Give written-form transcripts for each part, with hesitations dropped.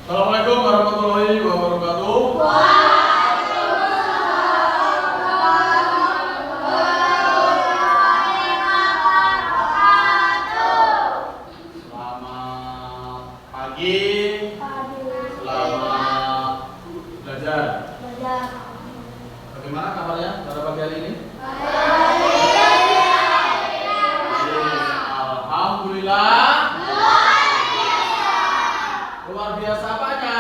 Assalamualaikum warahmatullahi wabarakatuh. Selamat pagi. Selamat belajar. Bagaimana kabarnya pada pagi hari ini? Alhamdulillah. Luar biasa apanya?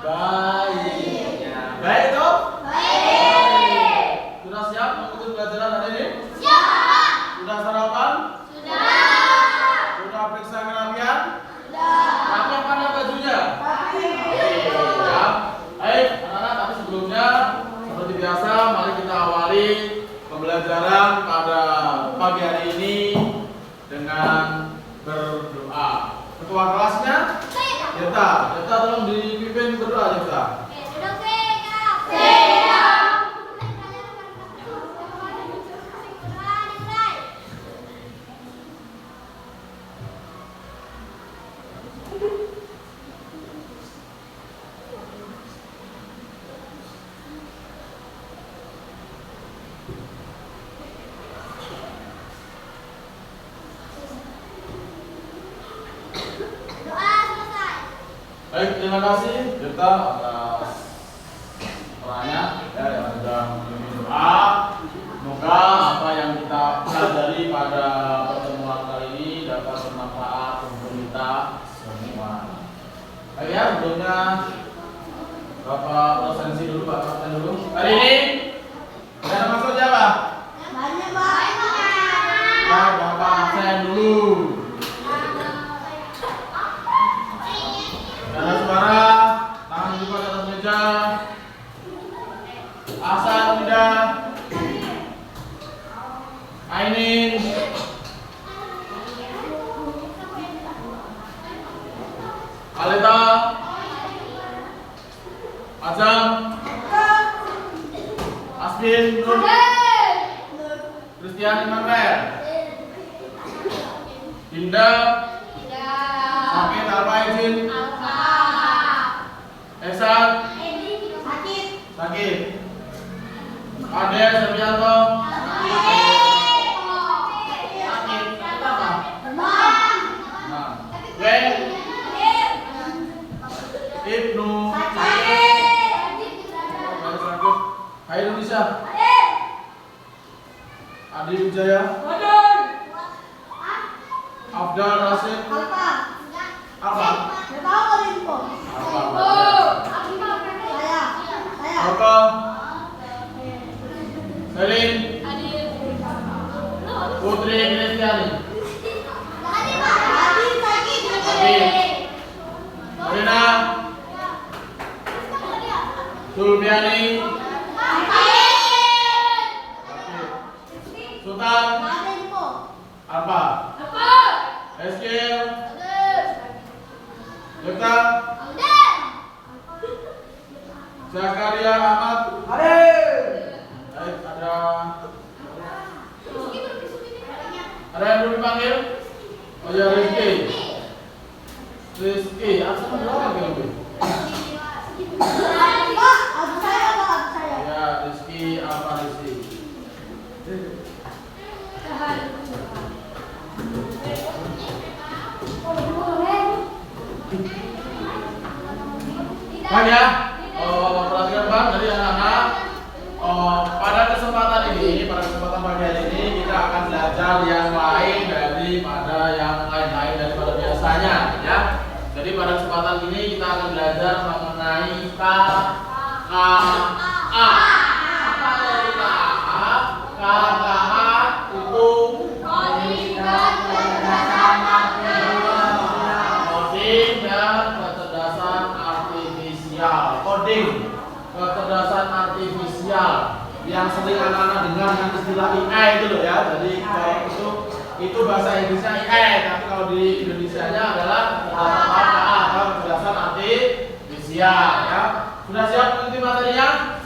Baik. Baik toh? Baik. Sudah siap mengikuti pelajaran hari ini? Siap. Sudah sarapan? Sudah. Sudah periksa kerapian? Sudah. Rapi mana bajunya? Rapi. Ya. Baik, anak-anak, tapi sebelumnya seperti biasa mari kita awali pembelajaran pada pagi hari ini dengan berdoa. Ketua kelasnya? Yeta tolong dipimpin berdoa Yeta. Baik, terima kasih Yeta atas perannya ya, yang sudah memimpin doa. Semoga apa yang kita pelajari pada pertemuan kali ini dapat bermanfaat untuk kita semua. Baik ya, sebelumnya Bapak presensi dulu, Pak Kapten dulu. Hari ini ada maksud siapa? Banyak. Bapak absen dulu. Ada suara, tangan dibuka di atas meja. Asal tidak. Ainin. Aleta. Azam. Asbin. Nur. Christian Immanuel. Dinda. Sakit apa izin? Esan. Sakit. Ade Sabianto. Sakit. Apa? Nah. Wen. Ibnu. Hai Indonesia. Adi Wijaya. Abdal Rasid. Apa? Apa? Selin. Putri Kristiani. Rina. Sulbiani. Sultan. Apa? Eskil. Yota. Zakaria Ahmad. Baik, ada yang belum dipanggil? Oh ya, Rizky, absen berapa lagi? Ya, Rizky apa Rizky? Baik ya, perhatikan Bang dari anak-anak. Pada kesempatan pagi hari ini kita akan belajar yang lain daripada daripada biasanya ya. Jadi pada kesempatan ini kita akan belajar mengenai KKA. Apa itu KKA? KKA itu coding dan kecerdasan artifisial. Coding, kecerdasan artifisial yang sering anak-anak dengar dengan istilah AI itu loh ya. Jadi kalau itu bahasa Inggrisnya AI, tapi kalau di Indonesianya adalah KKA atau kecerdasan artifisial ya. Sudah siap mengikuti materinya?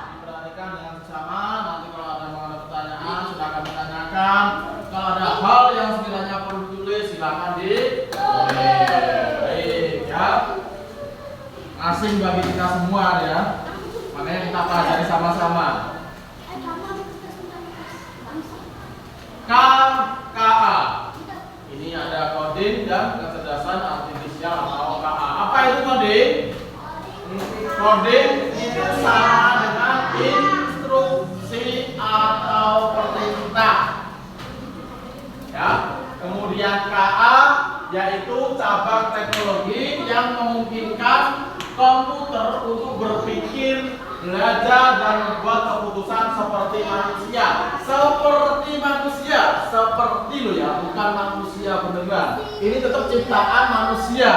Diperhatikan dengan seksama. Nanti kalau ada pertanyaan silakan ditanyakan. Kalau ada hal yang sekiranya perlu ditulis silakan di. Baik ya. asing bagi kita semua ya. Makanya kita pelajari sama-sama. KA. Ini ada coding dan kecerdasan artifisial atau KA. Apa itu coding? Coding itu sama dengan instruksi atau perintah. Ya. Kemudian KA yaitu cabang teknologi yang memungkinkan komputer untuk berpikir, belajar, dan membuat keputusan seperti manusia. Seperti lo ya, bukan manusia beneran. Ini tetap ciptaan manusia.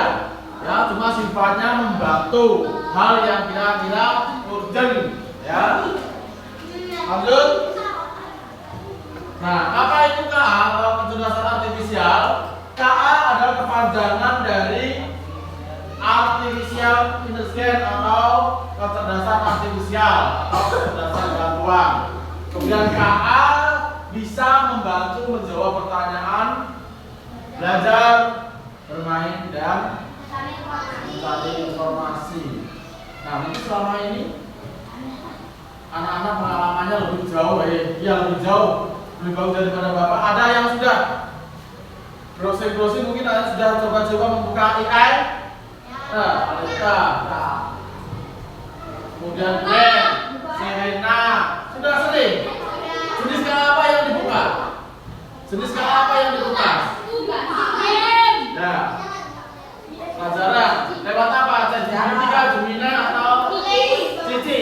Ya, cuma sifatnya membantu hal yang kira-kira urgent. Ya, lanjut. Nah, apa itu KA atau kecerdasan artifisial? KA adalah kepanjangan dari artificial intelligence atau kecerdasan artifisial atau kecerdasan bantuan. Kemudian KA bisa membantu menjawab pertanyaan, belajar, bermain, dan mencari informasi. Nah, mungkin selama ini anak-anak pengalamannya lebih jauh ya, lebih jauh, lebih bagus daripada Bapak. Ada yang sudah browsing mungkin ada sudah coba-coba membuka AI. Nah, Alita, kemudian Glenn, Serena, sudah sering. Jenis apa yang dibuka? Nah, pelajaran lewat apa? ChatGPT, Gemini atau Cici?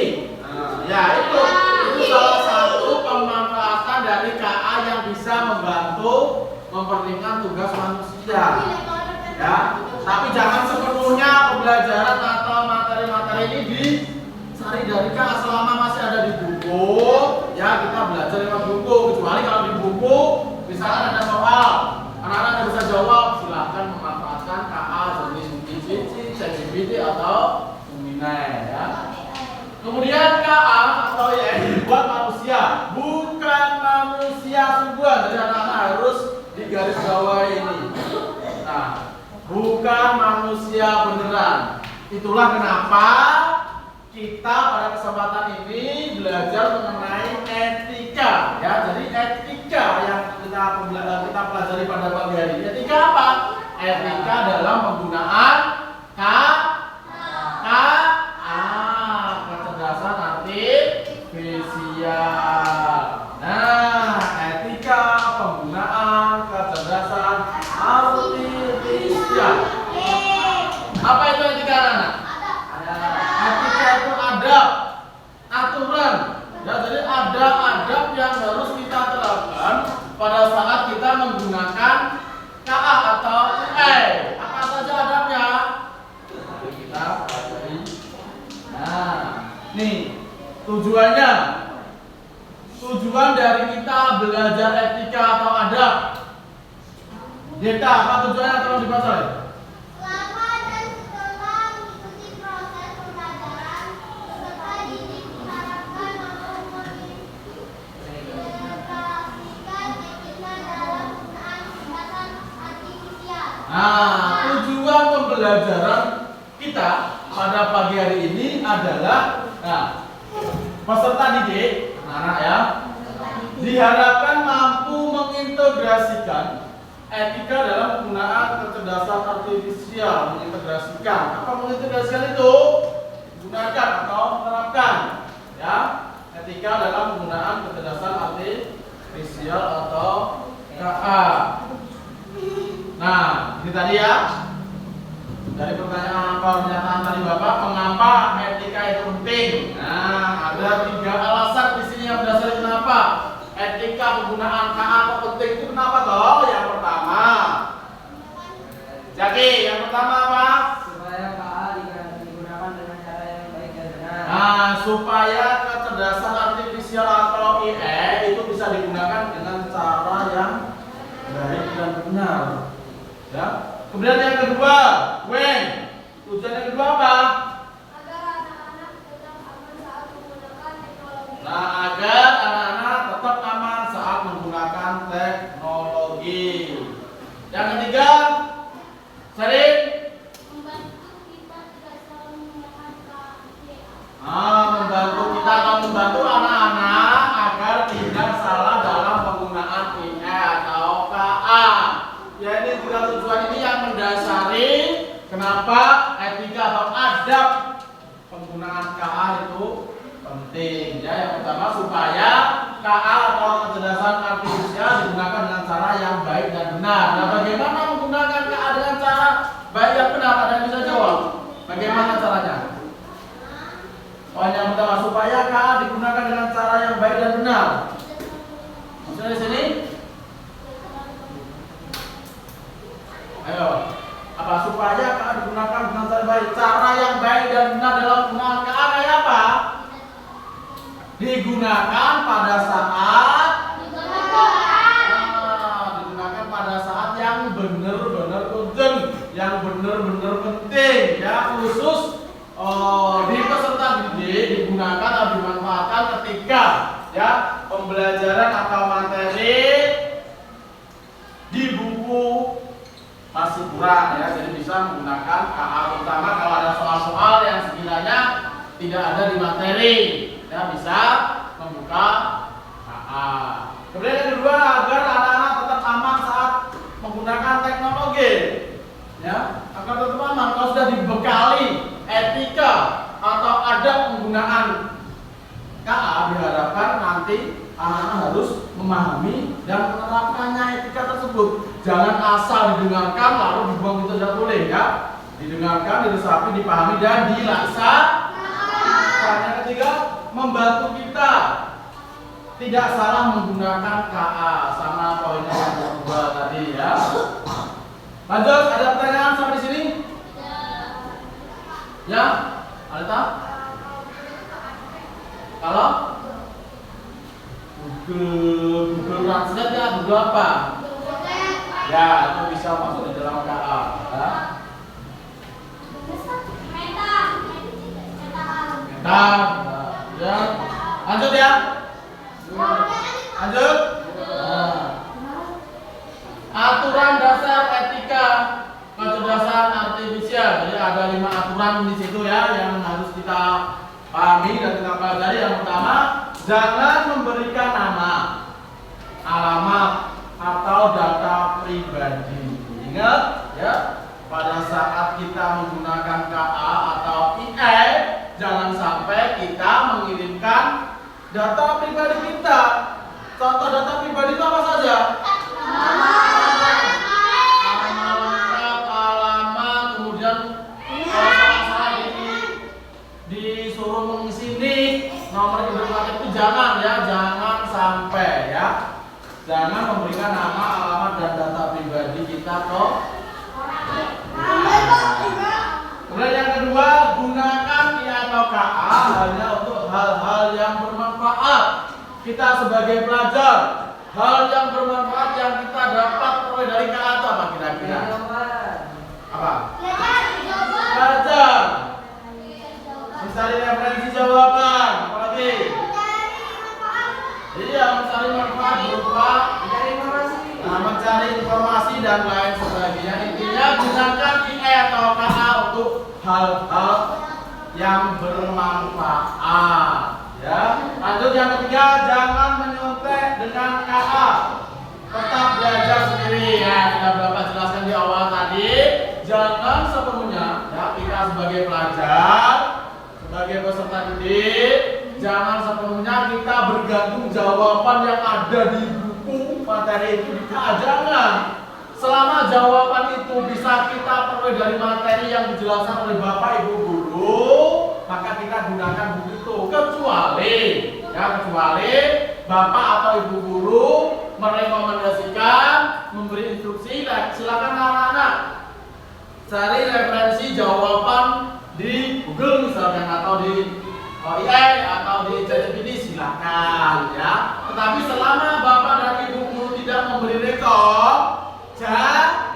Ya itu salah satu pemanfaatan dari KA yang bisa membantu memperringan tugas manusia. Ya, tapi jangan sepenuhnya pembelajaran atau materi-materi ini dicari dari KA selama masih ada di buku. Ya, kita belajar lewat buku. Kecuali kalau di buku, misalkan ada soal, anak-anak yang bisa jawab, silahkan memanfaatkan KA jenis Cici, ChatGPT atau Gemini. Ya. Kemudian KA atau yang dibuat manusia, bukan manusia sungguhan. Jadi anak-anak harus digaris bawahi ini. Nah, bukan manusia beneran. Itulah kenapa kita pada kesempatan ini belajar mengenai etika. Ya, jadi etika yang kita pelajari pada pagi hari ini. Etika apa? Etika dalam penggunaan kecerdasan artifisial. Nah, etika penggunaan kecerdasan artifisial. Apa itu etika, anak? Etika itu adab, aturan. Ya, jadi ada adab yang harus kita terapkan pada saat kita menggunakan KA atau AI. Apa saja adabnya? Mari kita pelajari. Nah, nih tujuannya. Tujuan dari kita belajar etika atau adab. Deta, apa tujuannya? Tolong dibaca ya. Nah, tujuan pembelajaran kita pada pagi hari ini adalah, peserta didik, anak ya, diharapkan mampu mengintegrasikan etika dalam penggunaan kecerdasan artifisial. Mengintegrasikan, apa mengintegrasikan itu? Gunakan atau menerapkan, ya, etika dalam penggunaan kecerdasan artifisial atau KA. Nah, ini tadi ya, dari pertanyaan pernyataan tadi Bapak, mengapa etika itu penting? Nah, ada 3 alasan di sini yang berdasarkan kenapa etika penggunaan KA itu penting. Itu kenapa toh? Yang pertama, Jaki, yang pertama apa? Supaya KA digunakan dengan cara yang baik dan benar. Nah, supaya kecerdasan artifisial atau AI itu bisa digunakan dengan cara yang baik dan benar. Ya. Kemudian yang kedua, tujuan yang kedua apa? Agar anak-anak tetap aman saat menggunakan teknologi. Nah, agar anak-anak tetap aman saat menggunakan teknologi. Yang ketiga, sering Membantu kita tidak selalu menggunakan Kenapa etika atau adab penggunaan KA itu penting? Ya, yang pertama supaya KA atau kecerdasan artifisial digunakan dengan cara yang baik dan benar. Nah, bagaimana menggunakan KA dengan cara baik dan benar? Ada yang bisa jawab? Bagaimana caranya? Oh, yang pertama supaya KA digunakan dengan cara yang baik dan benar. Maksudnya di sini? Ayo, apa supaya KA digunakan dengan cara baik? Cara yang baik dan benar dalam penggunaan KA kayak apa? Digunakan pada saat digunakan pada saat yang benar-benar urgent, yang benar-benar penting, ya khusus di peserta didik digunakan atau dimanfaatkan ketika ya pembelajaran atau materi di buku masih kurang ya, jadi bisa menggunakan KA terutama kalau ada soal-soal yang sekiranya tidak ada di materi ya bisa membuka KA. Kemudian yang kedua agar anak-anak tetap aman saat menggunakan teknologi ya, agar tetap aman kalau sudah dibekali etika atau adab penggunaan KA diharapkan nanti anak-anak harus memahami dan menerapkannya etika tersebut. Jangan asal didengarkan lalu dibuang, itu tidak boleh ya. Didengarkan, diresapi, dipahami dan dilaksanakan. Yang ketiga, membantu kita tidak salah menggunakan KA sama poinnya yang kedua tadi ya. Lanjut, ada pertanyaan sampai di sini? Ya, Alita? Kalau Google Translate ya, Google apa? Ya, itu bisa masuk di dalam KA. Ya. Ya. Lanjut ya. Lanjut. Nah. Aturan dasar etika kecerdasan artifisial. Jadi ada 5 aturan di situ ya yang harus kita pahami dan kita pelajari. Yang pertama, jangan memberikan nama, alamat atau data pribadi. Ingat ya, pada saat kita menggunakan KA atau IE, jangan sampai kita mengirimkan data pribadi kita. Contoh data pribadi itu apa saja? Nama lengkap, alamat, kemudian kalau salah disuruh mengisi nik, nomor induk itu jangan ya, jangan sampai ya. Jangan memberikan nama, alamat dan data pribadi kita ke Kemudian yang kedua, gunakan IA atau KA hanya untuk hal-hal yang bermanfaat. Kita sebagai pelajar, hal yang bermanfaat yang kita dapat peroleh dari KA itu apa kira-kira? Apa? Belajar. Mencari referensi jawaban. Apalagi? Iya, mencari manfaat berupa mencari informasi dan lain sebagainya. Intinya gunakan IE atau KA untuk hal-hal yang bermanfaat. Ya. Lanjut yang ketiga, jangan menyontek dengan KA. Tetap belajar sendiri ya. Kita Bapak jelaskan di awal tadi. Jangan sepenuhnya ya kita sebagai pelajar, sebagai peserta didik, jangan sepenuhnya kita bergantung jawaban yang ada di buku materi itu di KA. Jangan. Selama jawaban itu bisa kita peroleh dari materi yang dijelaskan oleh Bapak Ibu guru, maka kita gunakan buku itu. Kecuali Bapak atau Ibu guru merekomendasikan, memberi instruksi, silakan anak-anak cari referensi jawaban di Google misalkan atau di IE atau di ChatGPT, silakan ya. Tetapi selama Bapak dan Ibu guru tidak memberi rekom, jangan.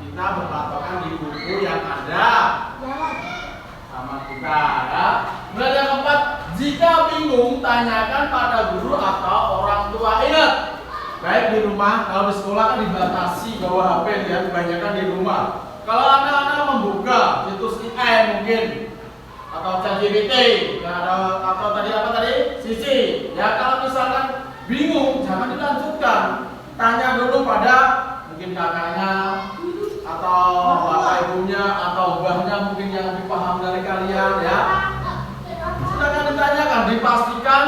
Kita berpatokan di buku yang ada sama kita ya. Kemudian yang keempat, jika bingung tanyakan pada guru atau orang tua. Ingat, baik di rumah, kalau di sekolah kan dibatasi bawa HP ya, kebanyakan di rumah. Kalau anak-anak membuka situs IE mungkin atau ChatGPT atau tadi apa tadi? Sisi. Ya kalau misalkan bingung, jangan dilanjutkan. Tanya dulu pada mungkin kakaknya atau bapak ibunya atau mbahnya mungkin yang lebih paham dari kalian ya. Silakan ditanyakan, dipastikan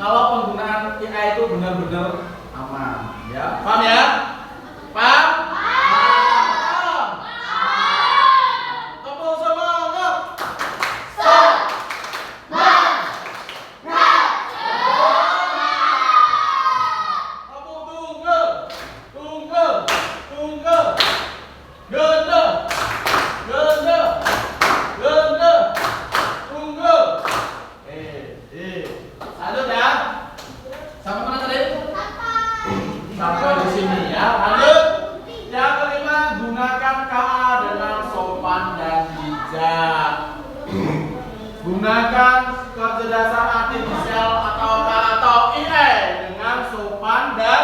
kalau penggunaan IA itu benar-benar aman ya. Paham ya? Paham? Tepuk semangat. Lanjut ya. Sampai mana tadi? Sampai di sini ya. Lanjut. Yang kelima, gunakan KA dengan sopan dan bijak. Gunakan kecerdasan artifisial atau K atau IE dengan sopan dan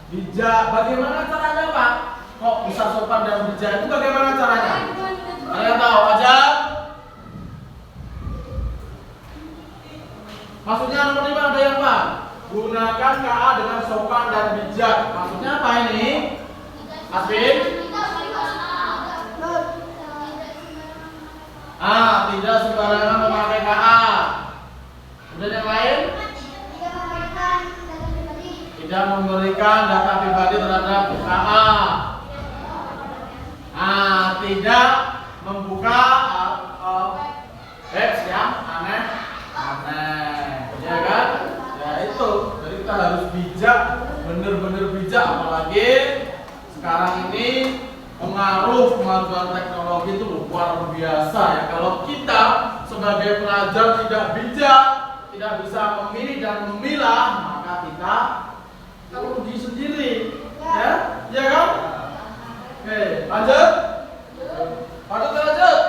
bijak. Bagaimana caranya, Pak? Kok bisa sopan dan bijak? Itu bagaimana caranya? Kalian tahu aja? Maksudnya nomor 5 ada yang apa? Gunakan KA dengan sopan dan bijak. Maksudnya apa ini? Asvin? Tidak sembarangan memakai KA. Kemudian yang lain? Tidak memberikan data pribadi terhadap KA. Tidak membuka webs yang aneh. Ya kan? Ya itu. Jadi kita harus bijak, bener-bener bijak. Apalagi sekarang ini pengaruh kemajuan teknologi itu luar biasa ya. Kalau kita sebagai pelajar tidak bijak, tidak bisa memilih dan memilah, maka kita rugi sendiri. Ya, ya kan? Oke, lanjut. Lanjut.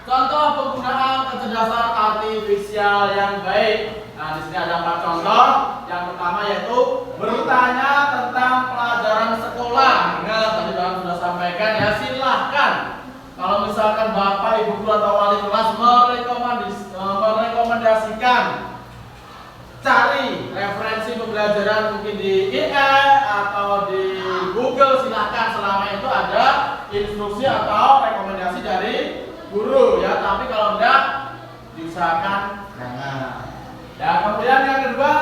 Contoh penggunaan kecerdasan artifisial yang baik. Nah, di sini ada 4 contoh. Yang pertama yaitu bertanya tentang pelajaran sekolah. Nah, tadi Bang sudah sampaikan ya, silahkan. Kalau misalkan Bapak, Ibu guru atau wali kelas merekomendasikan cari referensi pembelajaran mungkin di IE atau di Google, silahkan selama itu ada instruksi atau rekomendasi dari guru ya, tapi kalau enggak diusahakan jangan. Ya, kemudian yang kedua,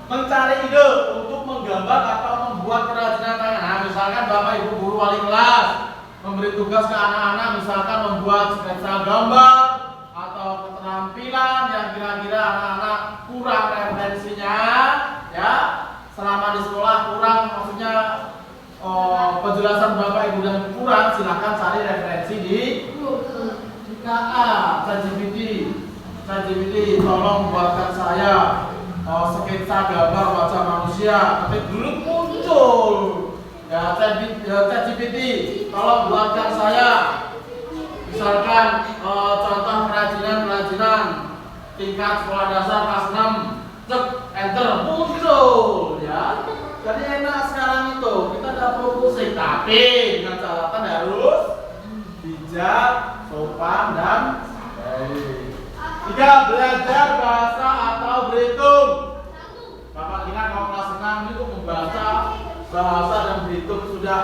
mencari ide untuk menggambar atau membuat kerajinan tangan. Nah, misalkan Bapak Ibu guru wali kelas memberi tugas ke anak-anak misalkan membuat sketsa gambar atau keterampilan yang kira-kira anak-anak kurang referensinya ya, selama di sekolah kurang, maksudnya penjelasan Bapak Ibu dan kurang, silahkan cari referensi di KA, ChatGPT, tolong buatkan saya sketsa gambar wajah manusia. Tapi dulu muncul ya ChatGPT, tolong buatkan saya misalkan contoh kerajinan tingkat sekolah dasar kelas 6, cek enter, muncul ya. Jadi enak sekarang itu, kita tidak perlu pusing, tapi dengan catatan harus bijak, sopan dan baik. 3, belajar bahasa atau berhitung. Bapak ingat kalau kelas 6 itu membaca bahasa dan berhitung sudah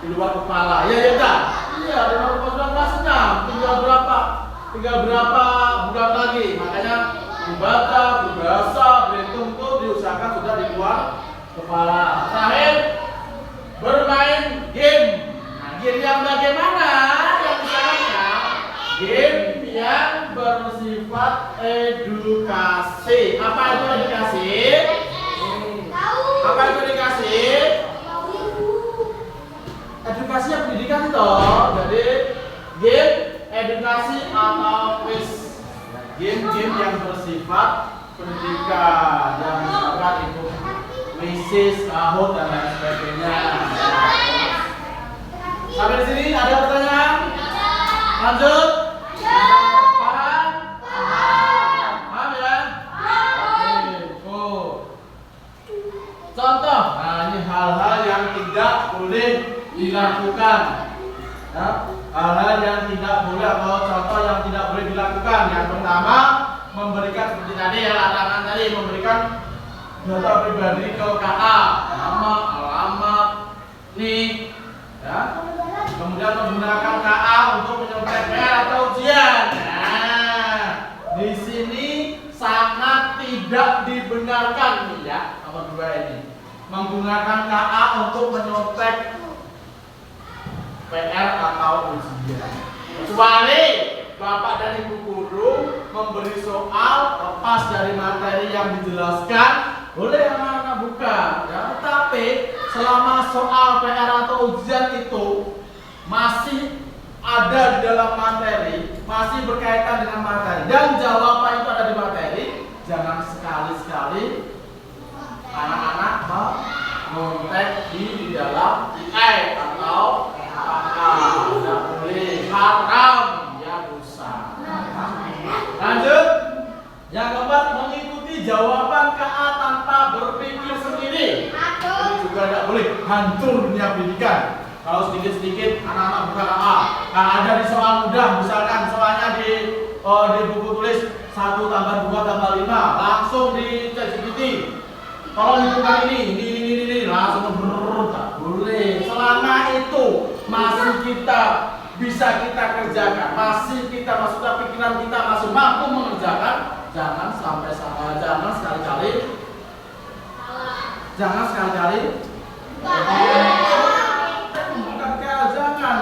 di luar kepala. Ya kan? Iya, di luar kepala sudah kelas 6. Tinggal berapa bulan lagi. Makanya membaca, berbahasa, berhitung itu diusahakan sudah di luar kepala. Terakhir, bermain game. Nah, game yang bagaimana? Yang misalnya game yang bersifat edukasi. Apa itu edukasi? Apa itu edukasi? Edukasi yang pendidikan itu. Jadi game edukasi atau quiz. Game-game yang bersifat pendidikan, yang misalkan itu wisis, kahut dan lain sebagainya. Sampai di sini ada pertanyaan? Lanjut. Paham? Paham ya? Oke, contoh. Nah, ini hal-hal yang tidak boleh dilakukan. Ya, hal-hal yang tidak boleh atau contoh yang tidak boleh dilakukan. Yang pertama, memberikan seperti tadi ya, larangan tadi, memberikan data pribadi ke KA, nama, menggunakan KA untuk menyontek PR atau ujian. Kecuali Bapak dan Ibu guru memberi soal lepas dari materi yang dijelaskan, boleh anak-anak buka. Ya, tetapi selama soal PR atau ujian itu masih ada di dalam materi, masih berkaitan dengan materi, dan jawaban itu ada di materi, jangan sekali-sekali anak-anak mengontek di dalam IE atau KA. Tidak boleh, haram, ya dosa. Lanjut. Yang keempat, mengikuti jawaban KA tanpa berpikir sendiri. Ini juga tidak boleh, hancur dunia pendidikan. Kalau sedikit-sedikit anak-anak buka KA, ada di soal mudah, misalkan soalnya di buku tulis 1 tambah 2 tambah 5, langsung di ChatGPT. Tolong hitungkan ini, langsung tak boleh. Selama itu masih kita bisa kita kerjakan, masih kita maksudnya pikiran kita masih mampu mengerjakan, jangan sampai salah, jangan sekali-kali jangan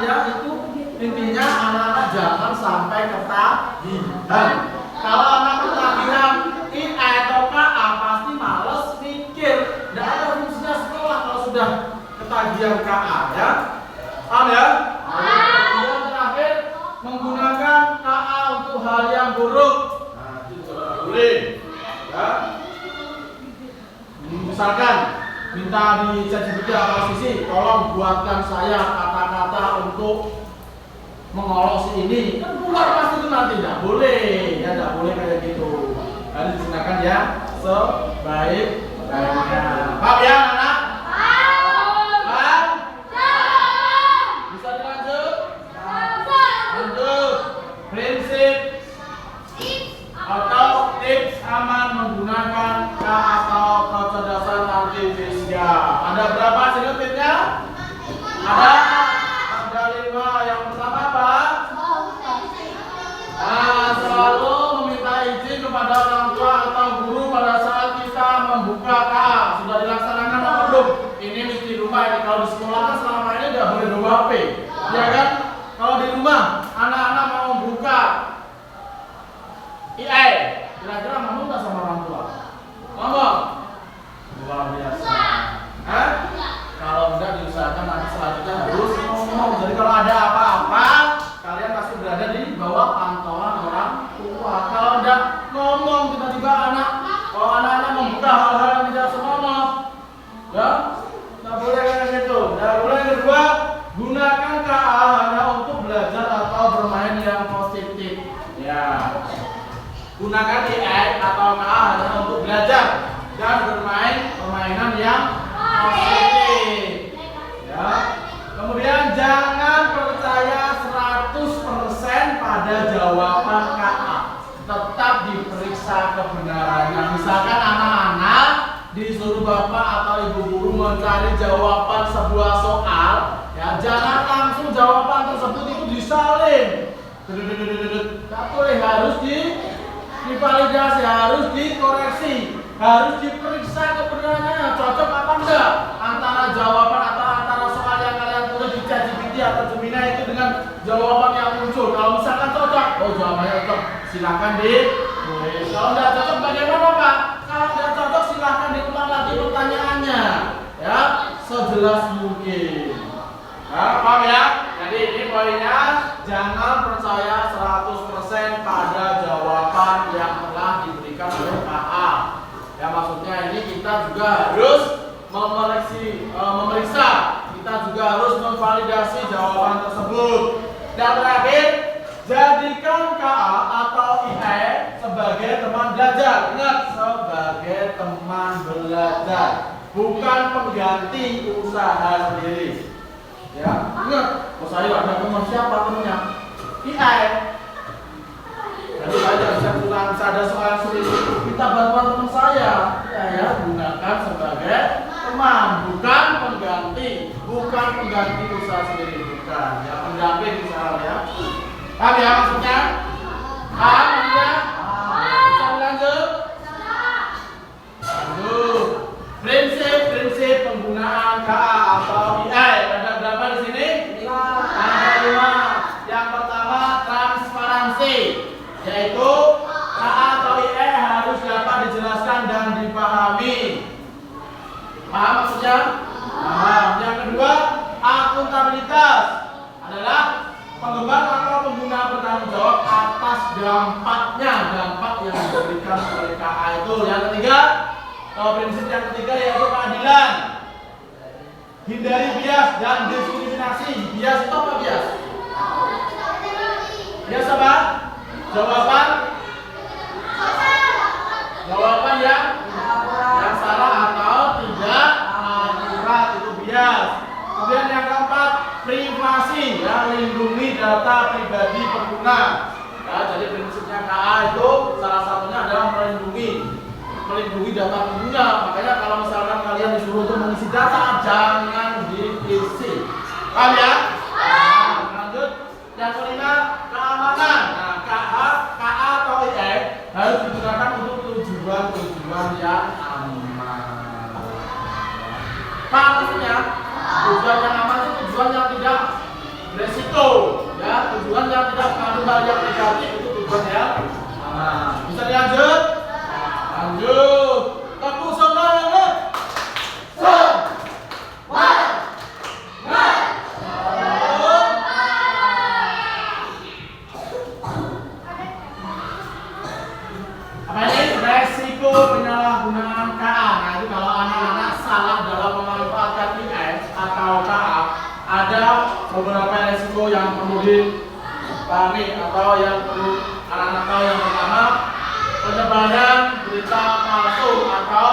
ya, itu intinya anak-anak jangan sampai ketagihan. Kalau anak ketagihan IE atau KA pasti males mikir, tidak ada fungsinya sekolah kalau sudah ketagihan KA, ya. Paham ya? Yang terakhir, menggunakan KA untuk hal yang buruk. Nah, itu juga tidak boleh, ya. Misalkan minta di ChatGPT atau sisi, tolong buatkan saya kata-kata untuk mengolok si ini, kan keluar pasti itu nanti. Tidak boleh, ya tidak boleh kayak gitu. Harus digunakan ya sebaik-baiknya. Paham ya anak? Paham? Bisa dilanjut? Lanjut. Prinsip atau tips aman menggunakan K atau kecerdasan artifisial. Ada berapa sini tipsnya? Ada 5. Yang pertama apa? Selalu meminta izin kepada orang tua atau guru pada saat kita membuka KA. Sudah dilaksanakan atau belum? Ini mesti rumah ini. Kalau di sekolah kan selama ini udah boleh bawa HP, ya kan? Kalau di rumah anak-anak mau membuka IE, kira-kira ngomong nggak sama orang tua? Ngomong? Luar biasa. Hah? Kalau enggak diusahakan nanti selanjutnya harus ngomong. Jadi kalau ada apa-apa, kalian pasti berada di bawah pantauan orang tua. Kalau enggak ngomong tiba-tiba anak-anak membuka hal-hal yang tidak senonoh, ya, nggak boleh kayak gitu. Nggak boleh. Yang kedua, gunakan KA hanya untuk belajar atau bermain yang positif. Ya, gunakan IE atau KA hanya untuk belajar dan bermain permainan yang positif. Ya. Kemudian jangan percaya 100% pada jawaban KA. Tetap diperiksa kebenarannya. Misalkan anak-anak disuruh bapak atau ibu guru mencari jawaban sebuah soal, ya jangan langsung jawaban tersebut itu disalin. Tidak boleh, harus divalidasi, harus dikoreksi, harus diperiksa kebenarannya, cocok apa enggak antara jawaban atau antara soal yang kalian tulis di ChatGPT atau Gemini itu dengan jawaban yang muncul. Kalau misalkan cocok, oh jawabannya cocok, silakan ditulis. Kalau enggak cocok bagaimana Pak? Kalau enggak cocok silakan diulang lagi pertanyaannya, ya sejelas mungkin. Nah, paham ya? Jadi ini poinnya, jangan percaya 100% pada jawaban yang telah diberikan oleh KA. Ya maksudnya ini kita juga harus memeriksa, kita juga harus memvalidasi jawaban tersebut. Dan terakhir, jadikan KA atau IE sebagai teman belajar. Ingat, sebagai teman belajar, bukan pengganti usaha sendiri. Ya, ingat, saya ada teman, siapa temannya? IE. Jadi saya bisa pulang, ada soal sulit, kita bantuan teman saya. Ya, gunakan sebagai teman, bukan pengganti, usaha sendiri, bukan. Ya, pendamping usaha ya. Paham ya maksudnya? Paham ya? Bisa lanjut? Lanjut. Prinsip penggunaan KA atau IE. Ada berapa di sini? 5. Ada 5. Yang pertama transparansi, yaitu KA atau IE harus dapat dijelaskan dan dipahami. Paham maksudnya? Paham. Yang kedua akuntabilitas, adalah pengembang atau pengguna bertanggung jawab atas dampak yang diberikan oleh KA itu. Yang ketiga, prinsip yang ketiga yaitu keadilan. Hindari bias dan diskriminasi. Bias itu apa bias? Bias apa? Jawaban yang salah atau tidak akurat, itu bias. Kemudian yang keempat, privasi, ya, melindungi data pribadi pengguna. Ya, jadi prinsipnya KA itu salah satunya adalah melindungi data pengguna. Makanya kalau misalkan kalian disuruh untuk mengisi data, jangan diisi. Paham ya? Nah, lanjut. Yang kelima, keamanan. Nah, KA atau IE harus digunakan untuk tujuan yang aman. Paham maksudnya? Tujuan yang aman itu tujuan yang tidak beresiko, ya. Tujuan yang tidak mengandung hal yang negatif itu tujuan yang aman. Bisa dilanjut? Lanjut. Tepuk semangat. Apa ini? Resiko penyalahgunaan KA. Nah, itu kalau anak-anak salah dalam memanfaatkan IE atau KA, ada beberapa resiko yang perlu dipahami atau yang perlu anak-anak tahu. Yang pertama, penyebaran berita palsu atau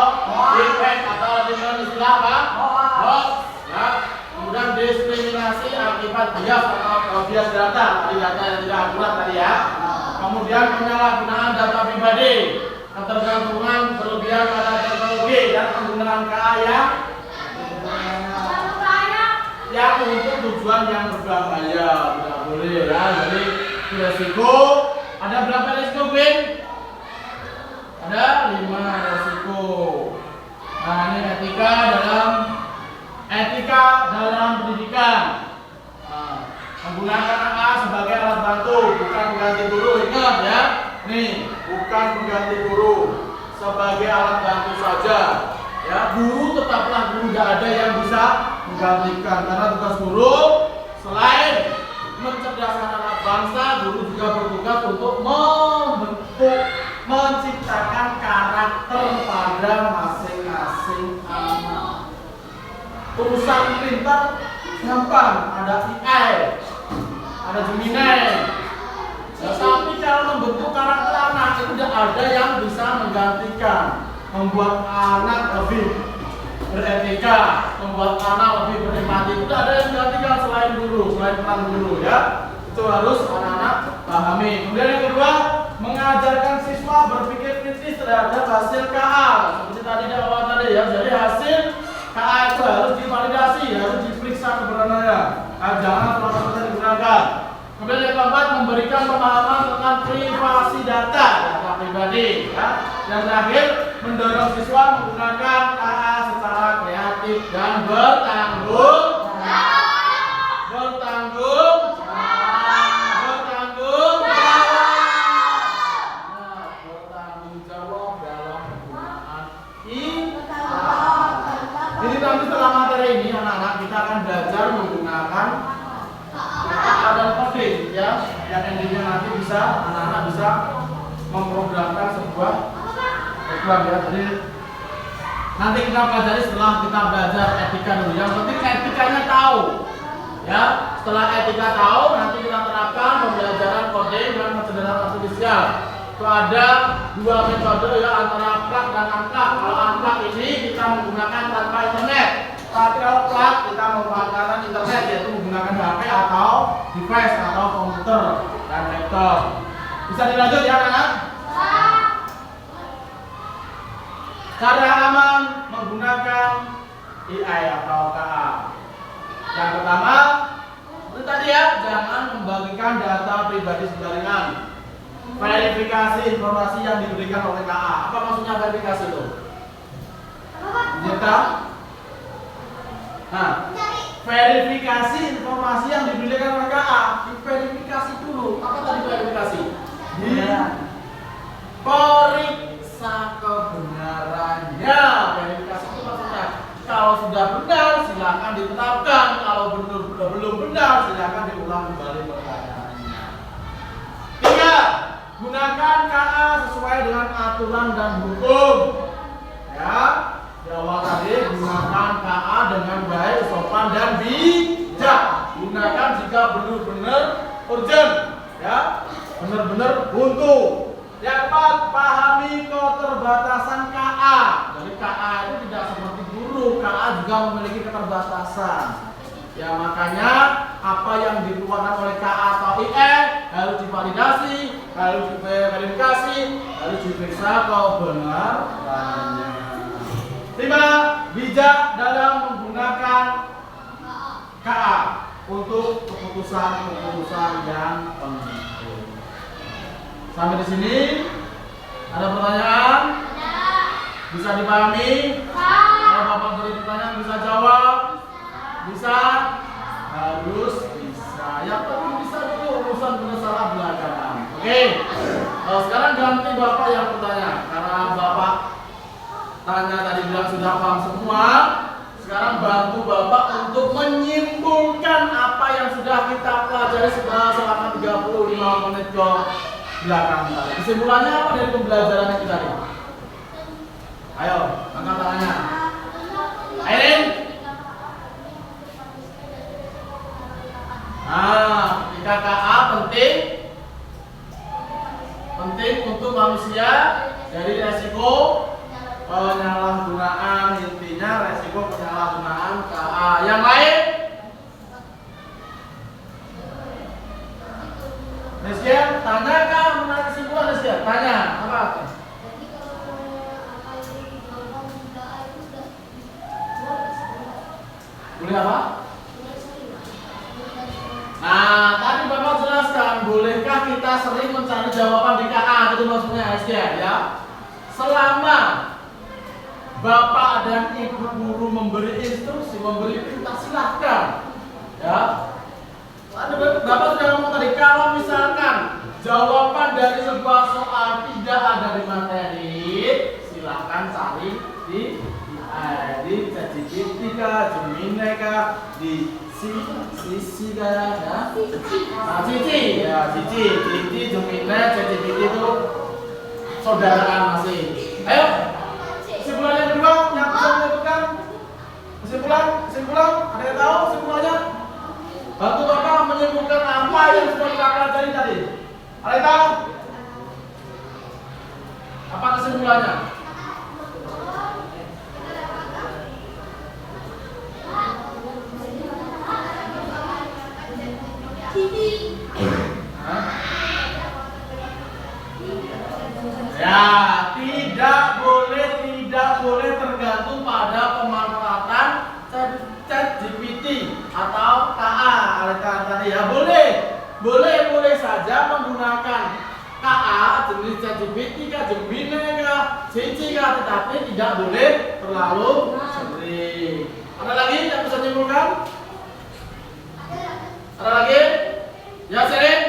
deepfake atau dengan istilah apa? Hoax. Ya. Kemudian diskriminasi akibat bias atau bias data, tadi data yang tidak akurat tadi ya. Kemudian penyalahgunaan data pribadi, ketergantungan berlebihan pada teknologi dan penggunaan KA yang untuk tujuan yang berbahaya, tidak boleh ya. Jadi resiko, ada berapa resiko, Bin? Ada 5 resiko. Nah, ini etika dalam pendidikan. Nah, menggunakan KA sebagai alat bantu, bukan pengganti guru. Ingat ya, nih, bukan pengganti guru, sebagai alat bantu saja. Ya, guru tetaplah guru, tidak ada yang bisa menggantikan, karena tugas guru selain mencerdaskan anak bangsa, guru juga bertugas untuk menciptakan karakter pada masing-masing anak. Urusan pintar gampang, ada AI, ada Gemini. Ya, tapi kalau membentuk karakter anak itu tidak ada yang bisa menggantikan. Membuat anak lebih beretika, membuat anak lebih berempati, itu tidak ada yang menggantikan selain peran guru ya. Itu harus anak-anak pahami. Kemudian yang kedua, mengajarkan siswa berpikir kritis terhadap hasil KA. Seperti tadi di awal tadi ya. Jadi hasil KA itu harus divalidasi, harus diperiksa kebenarannya. Jangan terus-terusan digunakan. Kemudian yang keempat, memberikan pemahaman tentang privasi data pribadi. Ya. Yang terakhir, mendorong siswa menggunakan KA secara kreatif dan bertanggung jawab dalam penggunaan Jadi nanti setelah materi ini anak-anak kita akan belajar menggunakan KA dan coding ya, yang endingnya nanti bisa anak-anak bisa memprogramkan sebuah program ya. Jadi nanti kita pelajari setelah kita belajar etika dulu. Yang penting etikanya tahu ya. Setelah etika tahu, nanti kita terapkan pembelajaran coding dan kecerdasan artifisial. Itu ada 2 metode ya, antara plug dan unplug. Kalau unplug ini kita menggunakan tanpa internet. Tapi kalau plug kita memanfaatkan internet, yaitu menggunakan HP atau device atau komputer dan laptop. Bisa dilanjut ya anak-anak? Cara aman menggunakan AI atau KA. Yang pertama, itu tadi ya, jangan membagikan data pribadi sembarangan. Verifikasi informasi yang diberikan oleh KA. Apa maksudnya verifikasi itu? Kita Nah, verifikasi informasi yang diberikan oleh KA. Verifikasi dulu. Apa tadi verifikasi? Periksa kebenarannya. Verifikasi itu maksudnya kalau sudah benar silakan ditetapkan. Kalau belum benar silakan diulang kembali pertanyaannya. 3. Gunakan KA sesuai dengan aturan dan hukum. Ya, di awal tadi gunakan KA dengan baik, sopan dan bijak. Gunakan jika benar-benar urgent, ya, benar-benar buntu. Yang 4, pahami keterbatasan KA. Jadi KA itu tidak seperti guru, KA juga memiliki keterbatasan. Ya makanya apa yang dikeluarkan oleh KA atau IE harus divalidasi, harus diverifikasi, harus diperiksa kebenarannya. 5. Bijak dalam menggunakan KA untuk keputusan-keputusan yang penting. Sampai di sini ada pertanyaan? Bisa dipahami? Kalau Bapak beri pertanyaan bisa jawab? Bisa? Harus bisa. Yang penting bisa dulu, urusan salah belakangan. Oke. Sekarang ganti Bapak yang bertanya. Karena Bapak tanya tadi bilang sudah paham semua. Sekarang bantu Bapak untuk menyimpulkan apa yang sudah kita pelajari selama 35 menit ke belakang tadi. Kesimpulannya apa dari pembelajaran kita tadi? Ayo, angkat tangannya. Aileen. Ketika KA penting untuk manusia dari resiko penyalahgunaan, intinya resiko penyalahgunaan KA. Yang lain? Rizkia, tanya kan menarik kesimpulan Rizkia? Tanya, apa? Boleh apa? Nah, tadi Bapak jelaskan, bolehkah kita sering mencari jawaban di KA? Itu maksudnya Rizkia, ya. Selama Bapak dan Ibu guru memberi instruksi, memberi perintah, silahkan, ya. Bapak sudah ngomong tadi, kalau misalkan jawaban dari sebuah soal tidak ada di materi, silakan cari di ChatGPT kah, Gemini kah, di Cici kah, ya? Cici, Gemini, ChatGPT itu saudaraan masih. Ayo, kesimpulan yang kedua yang bisa menyebutkan kesimpulan, ada yang tahu kesimpulannya? Bantu Bapak menyimpulkan apa yang sudah kita pelajari tadi. Ada yang tahu? Apa kesimpulannya? Ya, tidak boleh tergantung pada pemanfaatan ChatGPT atau KA. Oleh karena ya boleh saja menggunakan KA jenis ChatGPT kah, Gemini kah, Cici kah, tetapi tidak boleh terlalu sering. Ada lagi yang bisa menyimpulkan? Ada lagi? Ya, Sirin.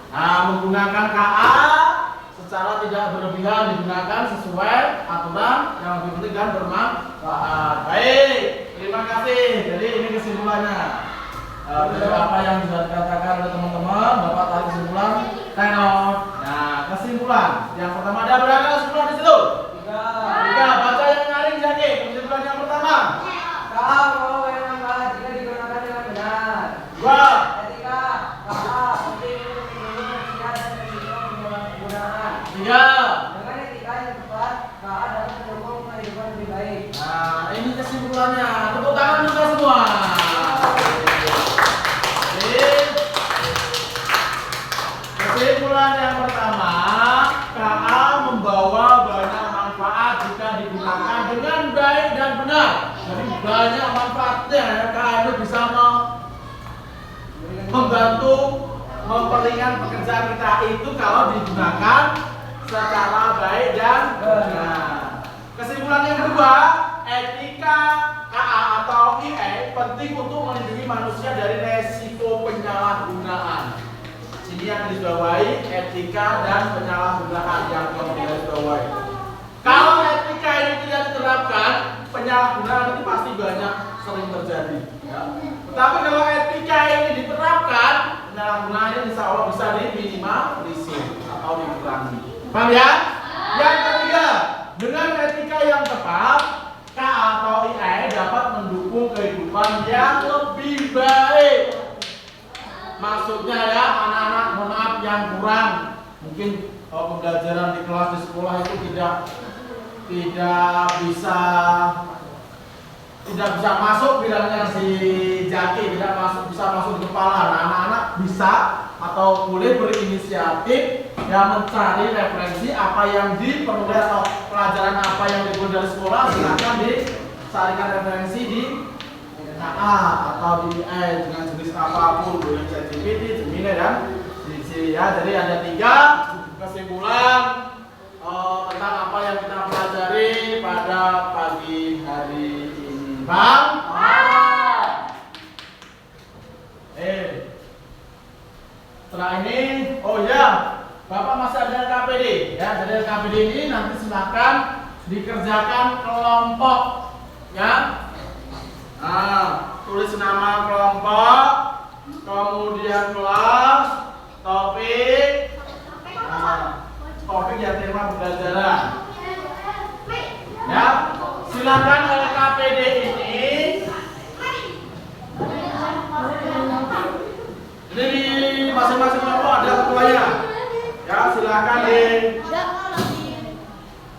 Nah, menggunakan KA secara tidak berlebihan, digunakan sesuai aturan yang lebih penting dan bermanfaat. Baik, terima kasih. Jadi ini kesimpulannya. Dari apa yang sudah dikatakan oleh teman-teman, Bapak tarik kesimpulan tenor. Nah, kesimpulan yang pertama ada berapa kesimpulan di situ? 3. Baca yang nyaring Zaki. Kesimpulan yang pertama. KA bahwa KA jika digunakan dengan benar. 2. Ketika KA penting untuk menggunakan dan resiko penggunaan. 3. Dengan etika yang tepat, KA dapat mendukung kehidupan lebih baik. Nah, ini kesimpulannya. Tepuk tangan juga semua. Kesimpulan yang pertama, KA membawa banyak manfaat jika digunakan dengan baik dan benar. Jadi banyak manfaatnya. KA itu bisa membantu memperingan pekerjaan kita itu kalau digunakan secara baik dan benar. Kesimpulan yang kedua, etika KA atau IE penting untuk melindungi manusia dari resiko penyalahgunaan. Sini yang dibawahi etika dan penyalahgunaan yang perlu dibawahi. Kalau etika ini tidak diterapkan, penyalahgunaan ini pasti banyak sering terjadi. Ya. Tetapi kalau etika ini diterapkan, penyalahgunaan ini insya Allah bisa diminimalisir atau dikurangi. Paham ya? Yang ketiga, dengan etika yang tepat, K atau IE dapat mendukung kehidupan yang lebih baik. Maksudnya ya, anak-anak mohon maaf yang kurang mungkin pembelajaran di kelas di sekolah itu tidak bisa masuk bilangnya si Jaki, tidak bisa masuk di kepala. Nah, anak-anak bisa atau boleh berinisiatif ya mencari referensi apa yang diperoleh atau pelajaran apa yang diperoleh dari sekolah, silakan dicarikan referensi di KA atau di IE dengan jenis apapun, boleh ChatGPT, Gemini dan Siri ya. Jadi ada 3 kesimpulan tentang apa yang kita pelajari pada pagi hari ini. Bang? Setelah ini, oh ya, Bapak masih ada LKPD ya. Jadi LKPD ini nanti silakan dikerjakan kelompok ya. Nah, tulis nama kelompok, kemudian kelas, topik, topik yang tema pembelajaran. Ya, silakan LKPD ini. Jadi masing-masing kelompok ada ketuanya. Ya, silakan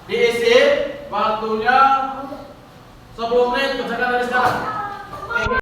diisi waktunya 10 menit, kerjakan dari sekarang.